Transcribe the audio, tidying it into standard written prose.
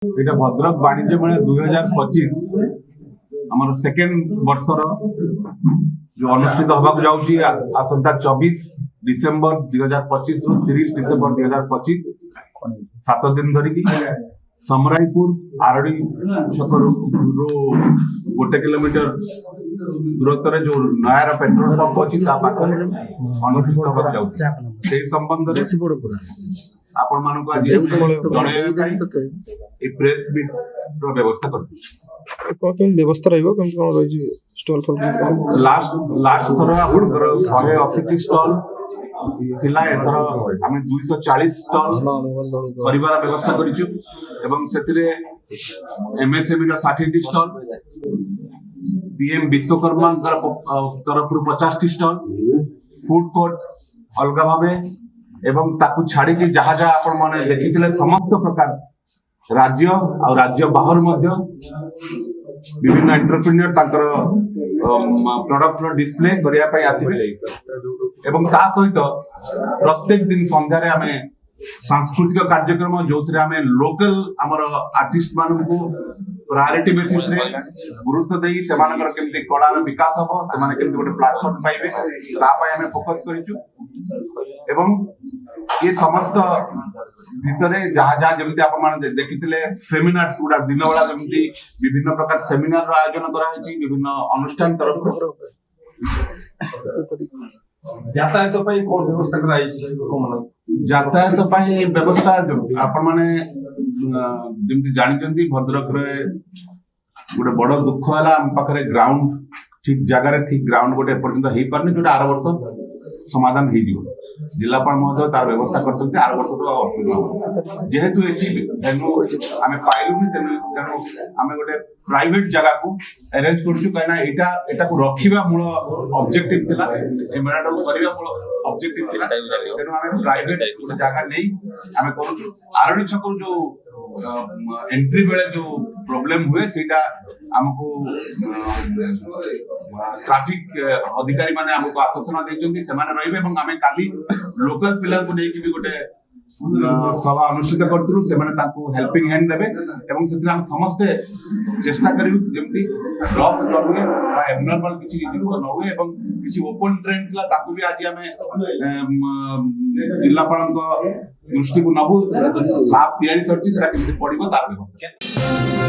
এটা ভদ্রক বাণিজ্য মেলা 2025 আমার সেকেন্ড বর্ষর যে অনুষ্ঠিত হওয়া যাচ্ছি আসন্তা 24 ডিসেম্বর 2025 রু 30 ডিসেম্বর 2025 7 দিন ধরিকি ସମରାଇପୁର ଆରଡି ଛକରୁ 1 କିଲୋମିଟର ଦୂରତ୍ୱରେ ଯୋଉ ନୟାର ପେଟ୍ରୋଲ ପମ୍ପ ଅଛି ତା ପାଖରେ ଅନୁଷ୍ଠିତ ହେବାକୁ ଯାଉଛି ସେଇ ସମ୍ବନ୍ଧରେ ଆପଣ ମାନଙ୍କୁ ଆଜି ଜଣାଇବା ପାଇଁ এই প্রেস মিট ର ବ୍ୟବସ୍ଥା କରିଛି। କେମିତି ବ୍ୟବସ୍ଥା ରହିବ କେମିତି କଣ ରହିଛି ଷ୍ଟଲ୍ ଫଲ୍ ଲାଷ୍ଟ ଥର ଆପଣଙ୍କର 180ଟି ଷ୍ଟଲ୍ ଥିଲା, ଏଥର ଆମେ 240 ଷ୍ଟଲ୍ କରିବାର ବ୍ୟବସ୍ଥା କରିଛୁ ଏବଂ ସେଥିରେ MSME ର 60ଟି ଷ୍ଟଲ୍, PM ବିଶ୍ୱକର୍ମାଙ୍କ ତରଫରୁ 50ଟି ଷ୍ଟଲ୍, ଫୁଡ କୋର୍ଟ ଅଲଗା ଭାବେ ଏବଂ ତାକୁ ଛାଡିକି ଯାହା ଯାହା ଆପଣ ମାନେ ଦେଖିଥିଲେ ସମସ୍ତ ପ୍ରକାର राज्य ଆଉ राज्य बाहर ମଧ୍ୟ विभिन्न एंटरप्रेन्योर ताकर प्रोडक्ट रो डिस्प्ले करिया पई आसीबे एवं ता सहित प्रत्येक दिन संध्या रे हमें सांस्कृतिक कार्यक्रम जोथरे हमें लोकल हमर आर्टिस्ट मानन को प्रायोरिटी बेसिस रे गुरुत्व देई सेमानकर केमती कलार विकास हो सेमाने केमती गोटे प्लेटफॉर्म पाइबे ता पई हमें फोकस करिछु एवं ये समस्त भितरे जहाँ जहाँ जमी आप देखी सेमिनार गुड़ा दिन बेला जमी विभिन्न प्रकार सेमिनार आयोजन कराई विभिन्न अनुष्ठान तरफ यातायात कौन व्यवस्था कराई यातायात व्यवस्था आपण माने जमी जानी भद्रक गोटे बड़ दुख है आम पाखे ग्राउंड ठीक जगह ठीक ग्राउंड गोटे एपर्यंत हो पारनी जो आर वर्ष समाधान हो जिलापाल महोदय तार व्यवस्था करते आर वर्ष असुविधा जेहेतु तेणु आम पाइलुनि तेणु आम गोटे प्राइवेट जगह को अरेंज करूँ कहीं एटा को रखा मूल ऑब्जेक्टिव थिला ए मेला को करबा मूल ऑब्जेक्टिव थिला तेणु आम प्राइवेट गोटे जगह नहीं आम करूँ आरडी छक जो एंट्री बेले जो प्रॉब्लम हुए सेटा हमको ट्रैफिक अधिकारी माने हमको आश्वासन देइछन्ती सेमाने रहिबे एवं आमे काली लोकल पिला को नेकी भी गोटे सभा अनुष्ठित करथुलु सेमाने ताको हेल्पिंग हैंड देबे एवं सेतिर हम समस्त चेष्टा करिबु जेमती लॉस न हुए बा एबनॉर्मल किछि जिंस न हुए एवं किछि ओपन ट्रेन थिला ताको भी आज हमें जिल्लापालक दृष्टि को नबु स्लाब तैयारी करछि सेटा केमती पडिबो तार व्यवस्था